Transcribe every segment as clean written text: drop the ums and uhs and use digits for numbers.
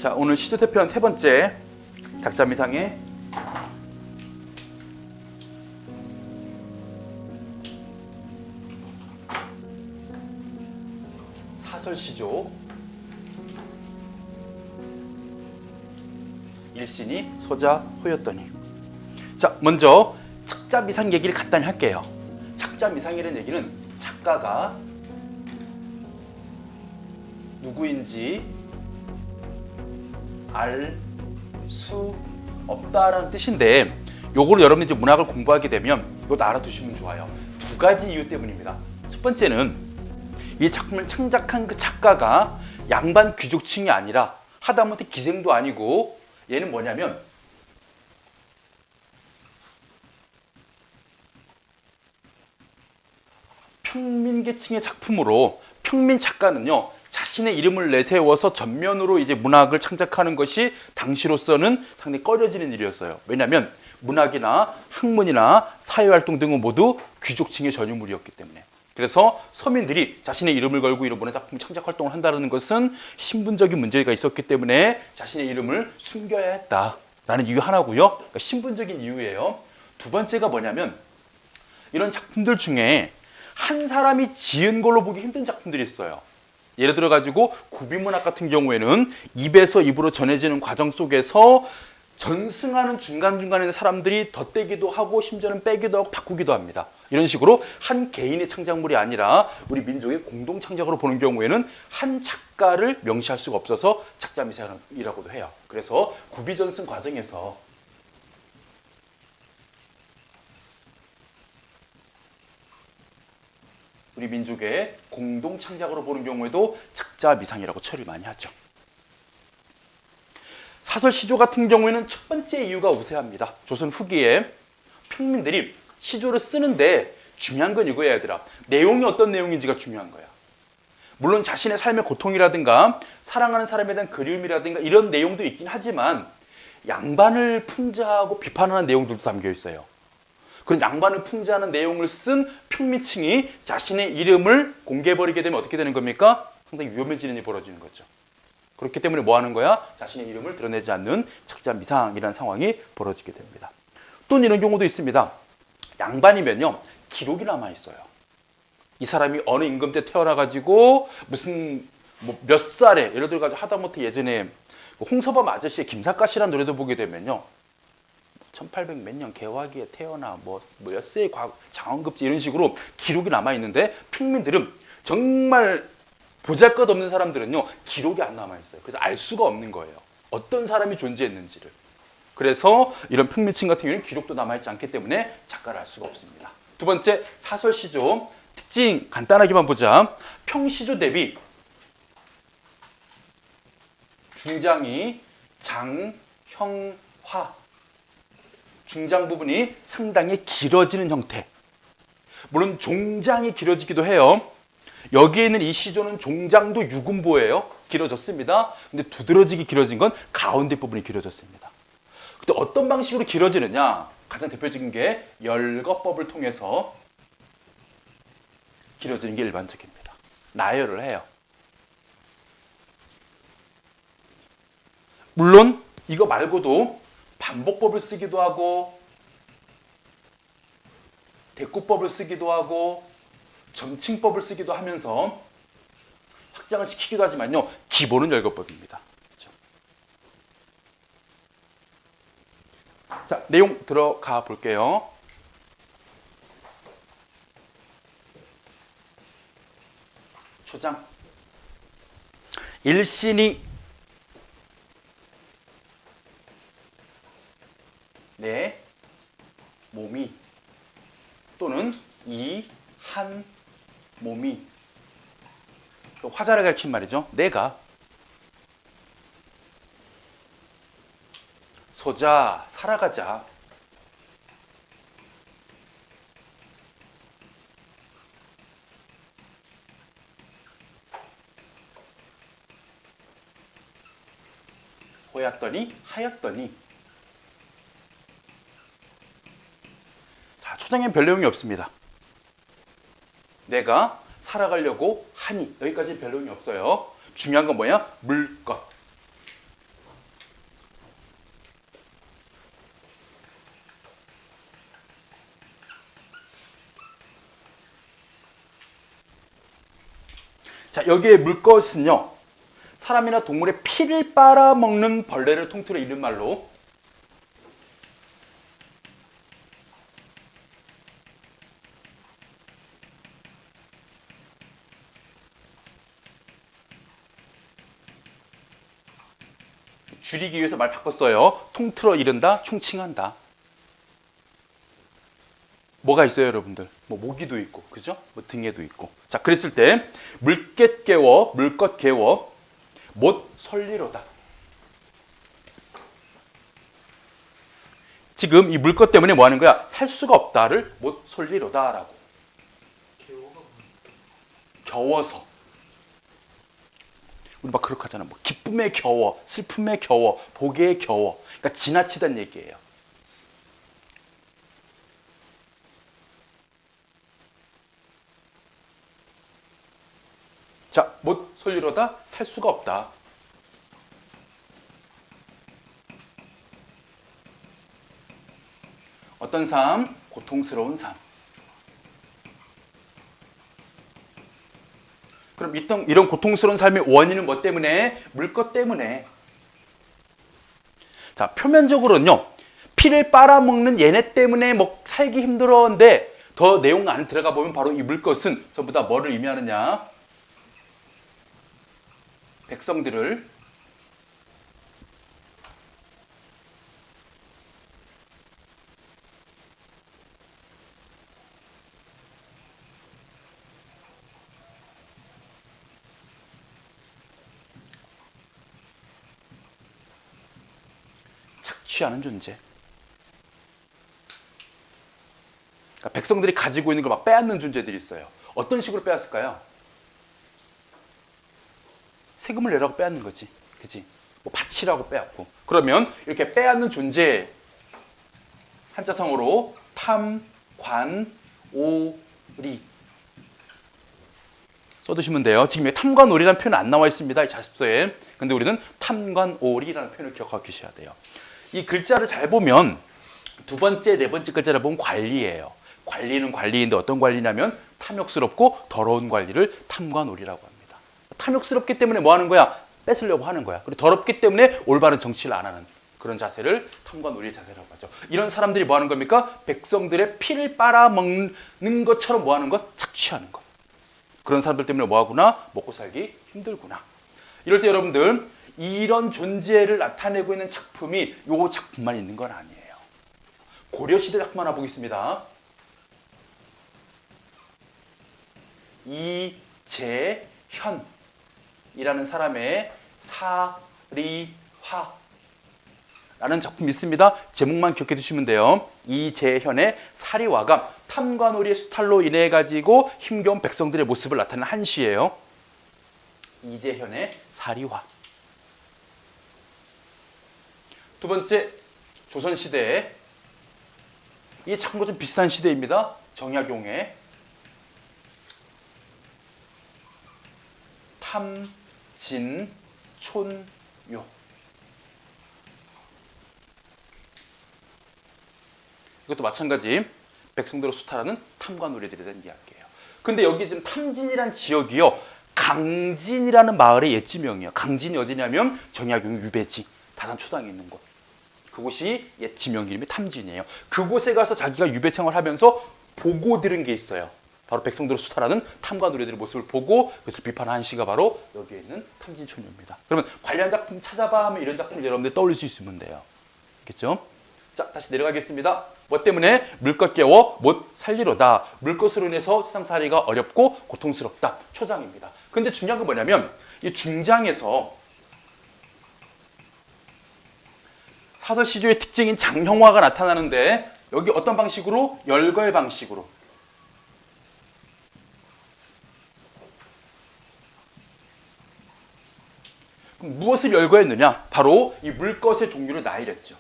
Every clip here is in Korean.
자, 오늘 시조 대표한 세 번째 작자미상의 사설시조 일신이 소자 호였더니. 자, 먼저 작자미상 얘기를 간단히 할게요. 작자미상이라는 얘기는 작가가 누구인지 알 수 없다라는 뜻인데, 요거를 여러분이 이제 문학을 공부하게 되면 이거 알아두시면 좋아요. 두 가지 이유 때문입니다. 첫 번째는 이 작품을 창작한 그 작가가 양반 귀족층이 아니라 하다못해 기생도 아니고, 얘는 뭐냐면 평민계층의 작품으로, 평민 작가는요 자신의 이름을 내세워서 전면으로 이제 문학을 창작하는 것이 당시로서는 상당히 꺼려지는 일이었어요. 왜냐하면 문학이나 학문이나 사회활동 등은 모두 귀족층의 전유물이었기 때문에. 그래서 서민들이 자신의 이름을 걸고 이런 문화 작품 창작 활동을 한다는 것은 신분적인 문제가 있었기 때문에 자신의 이름을 숨겨야 했다라는 이유 하나고요. 그러니까 신분적인 이유예요. 두 번째가 뭐냐면, 이런 작품들 중에 한 사람이 지은 걸로 보기 힘든 작품들이 있어요. 예를 들어 가지고 구비문학 같은 경우에는 입에서 입으로 전해지는 과정 속에서 전승하는 중간중간에 있는 사람들이 덧대기도 하고 심지어는 빼기도 하고 바꾸기도 합니다. 이런 식으로 한 개인의 창작물이 아니라 우리 민족의 공동 창작으로 보는 경우에는 한 작가를 명시할 수가 없어서 작자미상이라고도 해요. 그래서 구비전승 과정에서 우리 민족의 공동 창작으로 보는 경우에도 작자미상이라고 처리를 많이 하죠. 사설시조 같은 경우에는 첫 번째 이유가 우세합니다. 조선 후기에 평민들이 시조를 쓰는데 중요한 건 이거야, 얘들아. 내용이 어떤 내용인지가 중요한 거야. 물론 자신의 삶의 고통이라든가 사랑하는 사람에 대한 그리움이라든가 이런 내용도 있긴 하지만 양반을 풍자하고 비판하는 내용들도 담겨 있어요. 그런 양반을 풍자하는 내용을 쓴 평민층이 자신의 이름을 공개해버리게 되면 어떻게 되는 겁니까? 상당히 위험해지는 일이 벌어지는 거죠. 그렇기 때문에 뭐 하는 거야? 자신의 이름을 드러내지 않는 작자미상이라는 상황이 벌어지게 됩니다. 또 이런 경우도 있습니다. 양반이면요, 기록이 남아있어요. 이 사람이 어느 임금 때 태어나가지고 무슨 몇 살에, 예를 들어가지고 하다못해 예전에 홍서범 아저씨의 김삿갓이라는 노래도 보게 되면요, 1800 몇 년 개화기에 태어나 몇 세의 장원급제 이런 식으로 기록이 남아있는데, 평민들은 정말 보잘것없는 사람들은요 기록이 안 남아있어요. 그래서 알 수가 없는 거예요, 어떤 사람이 존재했는지를. 그래서 이런 평민층 같은 경우는 기록도 남아있지 않기 때문에 작가를 알 수가 없습니다. 두 번째, 사설시조 특징 간단하게만 보자. 평시조 대비 중장이 장, 형, 화, 중장 부분이 상당히 길어지는 형태. 물론 종장이 길어지기도 해요. 여기에 있는 이 시조는 종장도 유군보예요. 길어졌습니다. 근데 두드러지게 길어진 건 가운데 부분이 길어졌습니다. 근데 어떤 방식으로 길어지느냐? 가장 대표적인 게 열거법을 통해서 길어지는 게 일반적입니다. 나열을 해요. 물론 이거 말고도 반복법을 쓰기도 하고 대꾸법을 쓰기도 하고 점칭법을 쓰기도 하면서 확장을 시키기도 하지만요, 기본은 열거법입니다. 그렇죠? 자, 내용 들어가 볼게요. 초장. 일신이 내 몸이 또는 이 한 몸이, 화자를 가르친 말이죠. 내가 소자, 살아가자. 호였더니 하였더니. 자, 초장에는 별 내용이 없습니다. 내가 살아가려고 하니, 여기까지는 별 내용이 없어요. 중요한 건 뭐야? 물것. 자, 여기에 물것은요, 사람이나 동물의 피를 빨아먹는 벌레를 통틀어 이른 말로 줄이기 위해서 말 바꿨어요. 통틀어 이른다, 총칭한다. 뭐가 있어요, 여러분들? 뭐 모기도 있고, 그죠? 뭐 등에도 있고. 자, 그랬을 때 물개 깨워, 물것 개워, 못 설리로다. 지금 이 물것 때문에 뭐 하는 거야? 살 수가 없다를 못 설리로다라고. 겨워서. 우리 막 그렇게 하잖아. 뭐 기쁨에 겨워, 슬픔에 겨워, 복에 겨워. 그러니까 지나치다는 얘기예요. 자, 못 설리로다 살 수가 없다. 어떤 삶? 고통스러운 삶. 그럼 이런 고통스러운 삶의 원인은 뭐 때문에? 물것 때문에. 자, 표면적으로는요, 피를 빨아먹는 얘네 때문에 살기 힘들었는데, 더 내용 안에 들어가 보면 바로 이 물것은 전부 다 뭐를 의미하느냐? 백성들을 착취하는 존재. 그러니까 백성들이 가지고 있는 걸 막 빼앗는 존재들이 있어요. 어떤 식으로 빼앗을까요? 세금을 내라고 빼앗는 거지. 그지? 뭐 바치라고 빼앗고. 그러면 이렇게 빼앗는 존재, 한자성어로 탐, 관, 오, 리 써두시면 돼요. 지금 탐관오리라는 표현 안 나와 있습니다. 이 자습서에. 근데 우리는 탐관오리라는 표현을 기억하고 계셔야 돼요. 이 글자를 잘 보면 두 번째, 네 번째 글자를 보면 관리예요. 관리는 관리인데 어떤 관리냐면 탐욕스럽고 더러운 관리를 탐관오리라고 합니다. 탐욕스럽기 때문에 뭐 하는 거야? 뺏으려고 하는 거야. 그리고 더럽기 때문에 올바른 정치를 안 하는 그런 자세를 탐관오리의 자세라고 하죠. 이런 사람들이 뭐 하는 겁니까? 백성들의 피를 빨아먹는 것처럼 뭐 하는 것? 착취하는 것. 그런 사람들 때문에 뭐 하구나? 먹고 살기 힘들구나. 이럴 때 여러분들 이런 존재를 나타내고 있는 작품이 요 작품만 있는 건 아니에요. 고려시대 작품 하나 보겠습니다. 이재현이라는 사람의 사리화 라는 작품이 있습니다. 제목만 기억해 두시면 돼요. 이재현의 사리화가 탐관오리의 수탈로 인해 가지고 힘겨운 백성들의 모습을 나타내는 한 시예요. 이재현의 사리화. 두 번째, 조선시대에 이 작품과 좀 비슷한 시대입니다. 정약용의 탐진촌요. 이것도 마찬가지 백성들을 수탈하는 탐관오리들에 대한 이야기예요. 근데 여기 지금 탐진이란 지역이요, 강진이라는 마을의 옛 지명이에요. 강진이 어디냐면 정약용 유배지 다산초당에 있는 곳. 그곳이 옛 지명 이름이 탐진이에요. 그곳에 가서 자기가 유배 생활하면서 보고 들은 게 있어요. 바로 백성들을 수탈하는 탐관오리들의 모습을 보고 그것을 비판한 시가 바로 여기에 있는 탐진촌입니다. 그러면 관련 작품 찾아봐 하면 이런 작품을 여러분들 떠올릴 수 있으면 돼요. 알겠죠? 자, 다시 내려가겠습니다. 뭐 때문에? 물것 깨워 못 살리로다. 물것으로 인해서 세상살이가 어렵고 고통스럽다. 초장입니다. 근데 중요한 건 뭐냐면 이 중장에서 사설시조의 특징인 장형화가 나타나는데 여기 어떤 방식으로? 열거의 방식으로. 그럼 무엇을 열거했느냐? 바로 이 물것의 종류를 나열했죠.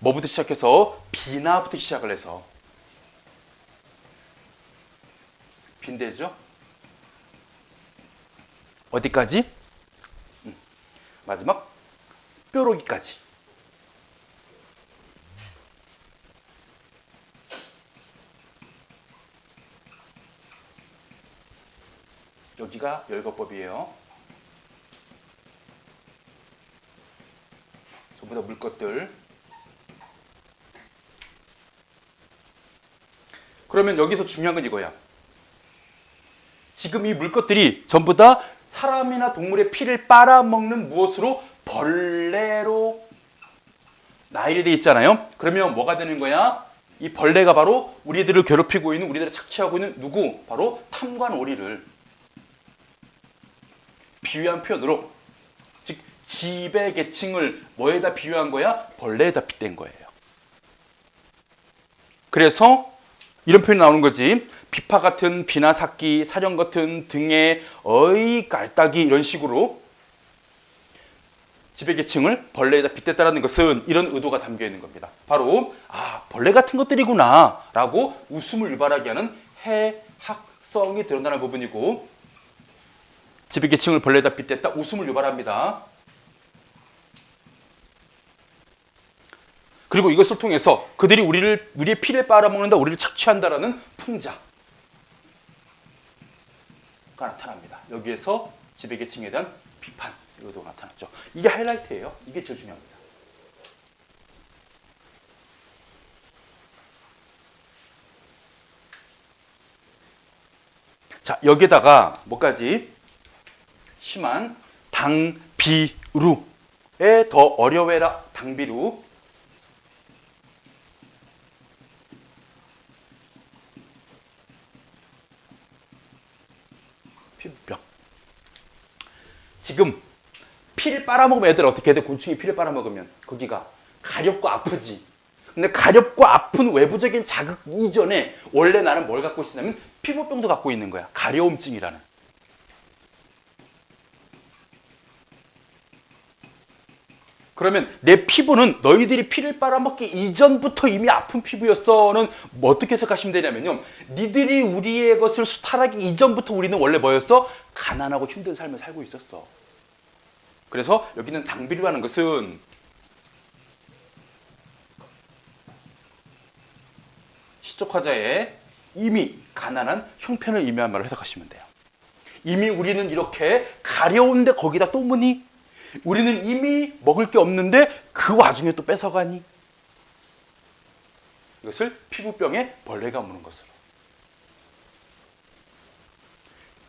뭐부터 시작해서? 비나부터 시작을 해서. 빈대죠? 어디까지? 마지막 뾰루기까지. 여기가 열거법이에요. 전부 다 물것들. 그러면 여기서 중요한 건 이거야. 지금 이 물것들이 전부 다 사람이나 동물의 피를 빨아먹는 무엇으로? 벌레로 나열이 돼 있잖아요. 그러면 뭐가 되는 거야? 이 벌레가 바로 우리들을 괴롭히고 있는, 우리들을 착취하고 있는 누구? 바로 탐관 오리를 비유한 표현으로, 즉 지배 계층을 뭐에다 비유한 거야? 벌레에다 빗댄 거예요. 그래서 이런 표현이 나오는 거지. 비파 같은 비나 삭기, 사령 같은 등에 어이 깔딱이, 이런 식으로 지배계층을 벌레에다 빗댔다라는 것은 이런 의도가 담겨 있는 겁니다. 바로 벌레 같은 것들이구나 라고 웃음을 유발하게 하는 해학성이 드러나는 부분이고, 지배계층을 벌레에다 빗댔다, 웃음을 유발합니다. 그리고 이것을 통해서 그들이 우리의 피를 빨아먹는다, 우리를 착취한다라는 풍자가 나타납니다. 여기에서 지배계층에 대한 비판 의도가 나타났죠. 이게 하이라이트예요. 이게 제일 중요합니다. 자, 여기에다가 뭐까지? 심한 당비루에 더 어려워해라. 당비루. 피부병. 지금 피를 빨아먹으면 애들 어떻게 돼? 곤충이 피를 빨아먹으면 거기가 가렵고 아프지. 근데 가렵고 아픈 외부적인 자극 이전에 원래 나는 뭘 갖고 있냐면 피부병도 갖고 있는 거야. 가려움증이라는. 그러면 내 피부는 너희들이 피를 빨아먹기 이전부터 이미 아픈 피부였어는 뭐 어떻게 해석하시면 되냐면요. 니들이 우리의 것을 수탈하기 이전부터 우리는 원래 뭐였어? 가난하고 힘든 삶을 살고 있었어. 그래서 여기는 당비루라는 것은 시적 화자의 이미 가난한 형편을 의미한 말을 해석하시면 돼요. 이미 우리는 이렇게 가려운데 거기다 또 뭐니? 우리는 이미 먹을 게 없는데 그 와중에 또 뺏어가니? 이것을 피부병에 벌레가 무는 것으로.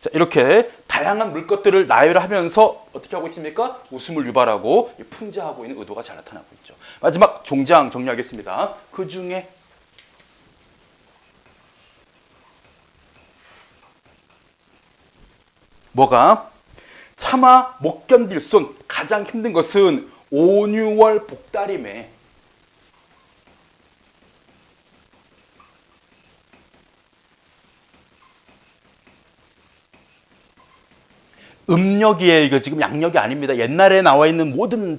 자, 이렇게 다양한 물것들을 나열하면서 어떻게 하고 있습니까? 웃음을 유발하고 풍자하고 있는 의도가 잘 나타나고 있죠. 마지막 종장 정리하겠습니다. 그 중에 뭐가? 차마 못 견딜 손, 가장 힘든 것은 5, 6월 복다림에 음력이에요. 이거 지금 양력이 아닙니다. 옛날에 나와 있는 모든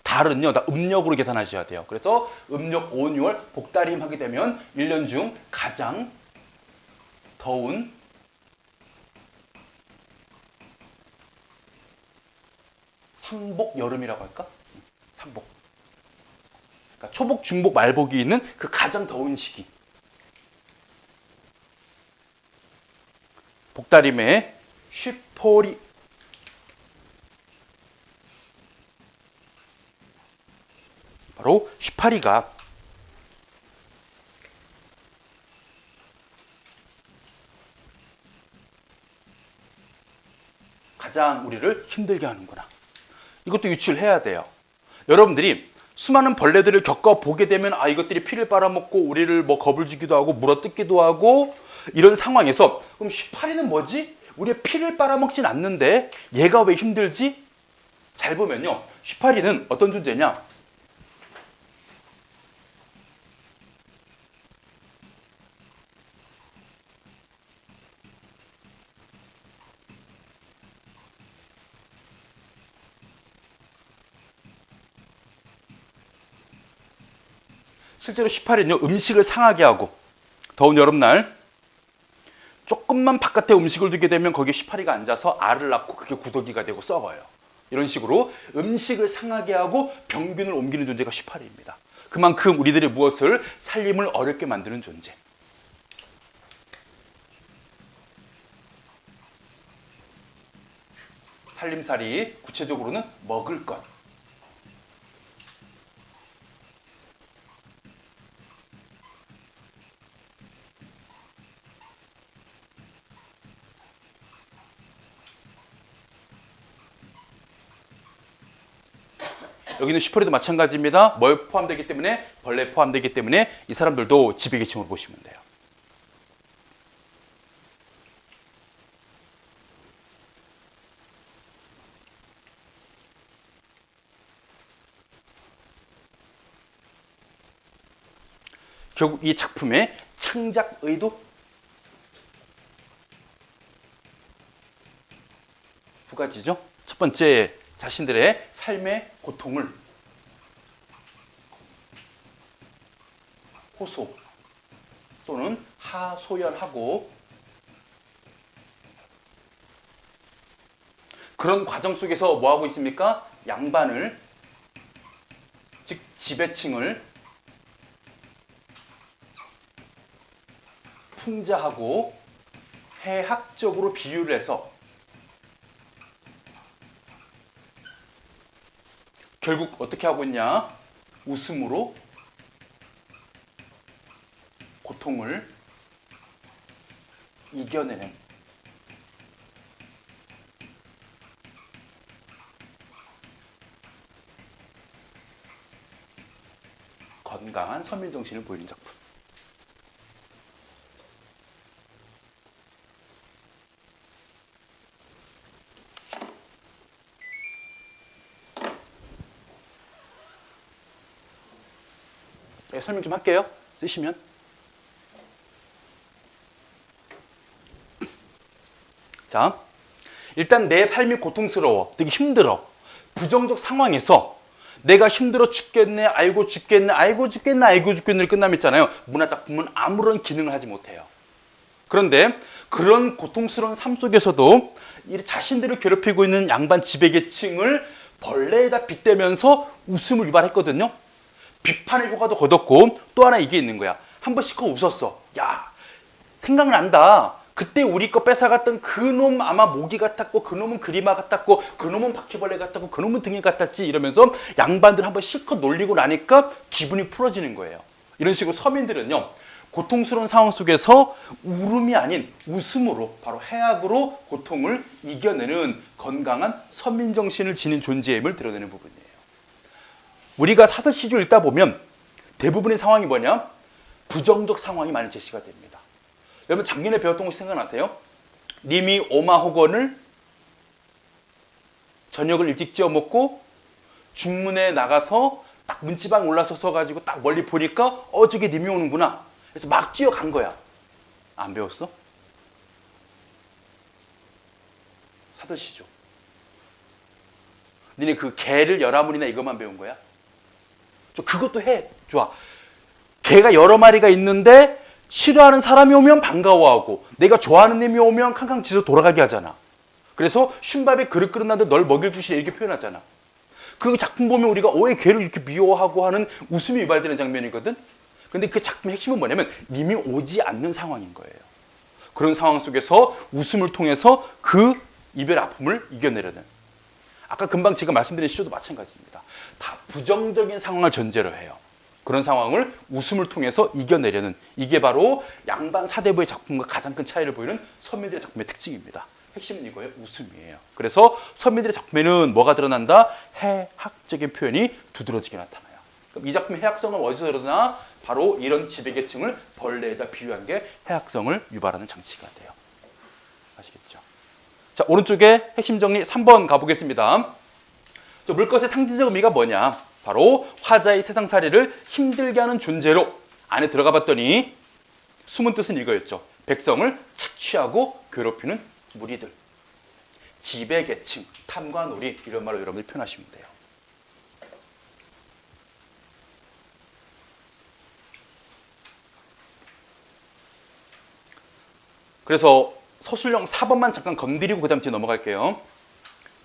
달은요, 다 음력으로 계산하셔야 돼요. 그래서 음력 5, 6월 복다림 하게 되면 1년 중 가장 더운 상복 여름이라고 할까? 상복. 그러니까 초복, 중복, 말복이 있는 그 가장 더운 시기. 복다림에 쉬포리. 바로 쉬파리가 가장 우리를 힘들게 하는구나. 이것도 유추를 해야 돼요. 여러분들이 수많은 벌레들을 겪어보게 되면 이것들이 피를 빨아먹고 우리를 뭐 겁을 주기도 하고 물어뜯기도 하고 이런 상황에서 그럼 쉬파리는 뭐지? 우리의 피를 빨아먹진 않는데 얘가 왜 힘들지? 잘 보면요. 쉬파리는 어떤 존재냐? 실제로 쉬파리는요, 음식을 상하게 하고 더운 여름날 조금만 바깥에 음식을 두게 되면 거기에 쉬파리가 앉아서 알을 낳고 그게 구더기가 되고 썩어요. 이런 식으로 음식을 상하게 하고 병균을 옮기는 존재가 쉬파리입니다. 그만큼 우리들의 무엇을 살림을 어렵게 만드는 존재. 살림살이, 구체적으로는 먹을 것. 여기는 슈퍼리도 마찬가지입니다. 뭘 포함되기 때문에? 벌레 포함되기 때문에 이 사람들도 지배계층으로 보시면 돼요. 결국 이 작품의 창작 의도 두 가지죠. 첫 번째, 자신들의 삶의 고통을 호소 또는 하소연하고 그런 과정 속에서 뭐하고 있습니까? 양반을, 즉 지배층을 풍자하고 해학적으로 비유를 해서 결국 어떻게 하고 있냐? 웃음으로 고통을 이겨내는 건강한 서민정신을 보이는 작품. 네, 설명 좀 할게요. 쓰시면. 자, 일단 내 삶이 고통스러워, 되게 힘들어. 부정적 상황에서 내가 힘들어 죽겠네, 알고 죽겠네, 알고 죽겠네, 알고 죽겠네를 끝나면 있잖아요. 문화작품은 아무런 기능을 하지 못해요. 그런데 그런 고통스러운 삶 속에서도 이 자신들을 괴롭히고 있는 양반 지배계층을 벌레에다 빗대면서 웃음을 유발했거든요. 비판의 효과도 거뒀고 또 하나 이게 있는 거야. 한 번씩 웃었어. 야, 생각난다. 그때 우리 거 뺏어갔던 그놈 아마 모기 같았고 그놈은 그리마 같았고 그놈은 바퀴벌레 같았고 그놈은 등이 같았지 이러면서 양반들 한번 실컷 놀리고 나니까 기분이 풀어지는 거예요. 이런 식으로 서민들은요. 고통스러운 상황 속에서 울음이 아닌 웃음으로 바로 해악으로 고통을 이겨내는 건강한 서민정신을 지닌 존재임을 드러내는 부분이에요. 우리가 사설시조 읽다 보면 대부분의 상황이 뭐냐? 부정적 상황이 많이 제시가 됩니다. 여러분 작년에 배웠던 거 생각나세요? 님이 오마호건을 저녁을 일찍 지어 먹고 중문에 나가서 딱 문지방 올라서서 가지고 딱 멀리 보니까 저게 님이 오는구나. 그래서 막 뛰어간 거야. 안 배웠어? 사설시조. 니네 그 개를 열아물이나 이것만 배운 거야? 그것도 해. 좋아. 개가 여러 마리가 있는데 싫어하는 사람이 오면 반가워하고 내가 좋아하는 님이 오면 캉캉 짖어 돌아가게 하잖아. 그래서 쉰밥에 그릇 나는데 널 먹일 듯이 이렇게 표현하잖아. 그 작품 보면 우리가 왜 개를 이렇게 미워하고 하는 웃음이 유발되는 장면이거든. 근데 그 작품의 핵심은 뭐냐면 님이 오지 않는 상황인 거예요. 그런 상황 속에서 웃음을 통해서 그 이별 아픔을 이겨내려는. 아까 금방 제가 말씀드린 시조도 마찬가지입니다. 다 부정적인 상황을 전제로 해요. 그런 상황을 웃음을 통해서 이겨내려는 이게 바로 양반 사대부의 작품과 가장 큰 차이를 보이는 서민들의 작품의 특징입니다. 핵심은 이거예요. 웃음이에요. 그래서 서민들의 작품에는 뭐가 드러난다? 해학적인 표현이 두드러지게 나타나요. 그럼 이 작품의 해학성은 어디서 드러나? 바로 이런 지배계층을 벌레에다 비유한 게 해학성을 유발하는 장치가 돼요. 아시겠죠? 자, 오른쪽에 핵심 정리 3번 가보겠습니다. 물것의 상징적 의미가 뭐냐? 바로 화자의 세상살이를 힘들게 하는 존재로 안에 들어가 봤더니 숨은 뜻은 이거였죠. 백성을 착취하고 괴롭히는 무리들. 지배계층, 탐과 놀이 이런 말로 여러분들 표현하시면 돼요. 그래서 서술형 4번만 잠깐 건드리고 그 다음 뒤에 넘어갈게요.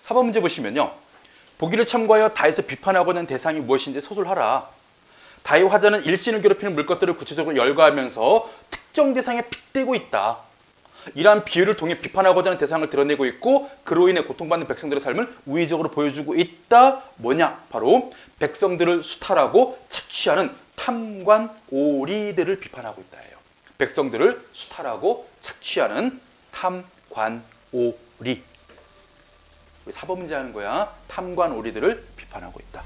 4번 문제 보시면요. 보기를 참고하여 다윗을 비판하고자 하는 대상이 무엇인지 서술하라. 다윗 화자는 일신을 괴롭히는 물것들을 구체적으로 열거하면서 특정 대상에 빗대고 있다. 이러한 비유를 통해 비판하고자 하는 대상을 드러내고 있고 그로 인해 고통받는 백성들의 삶을 우회적으로 보여주고 있다. 뭐냐? 바로 백성들을 수탈하고 착취하는 탐관 오리들을 비판하고 있다예요. 백성들을 수탈하고 착취하는 탐관 오리. 사법문제 하는 거야. 탐관 오리들을 비판하고 있다.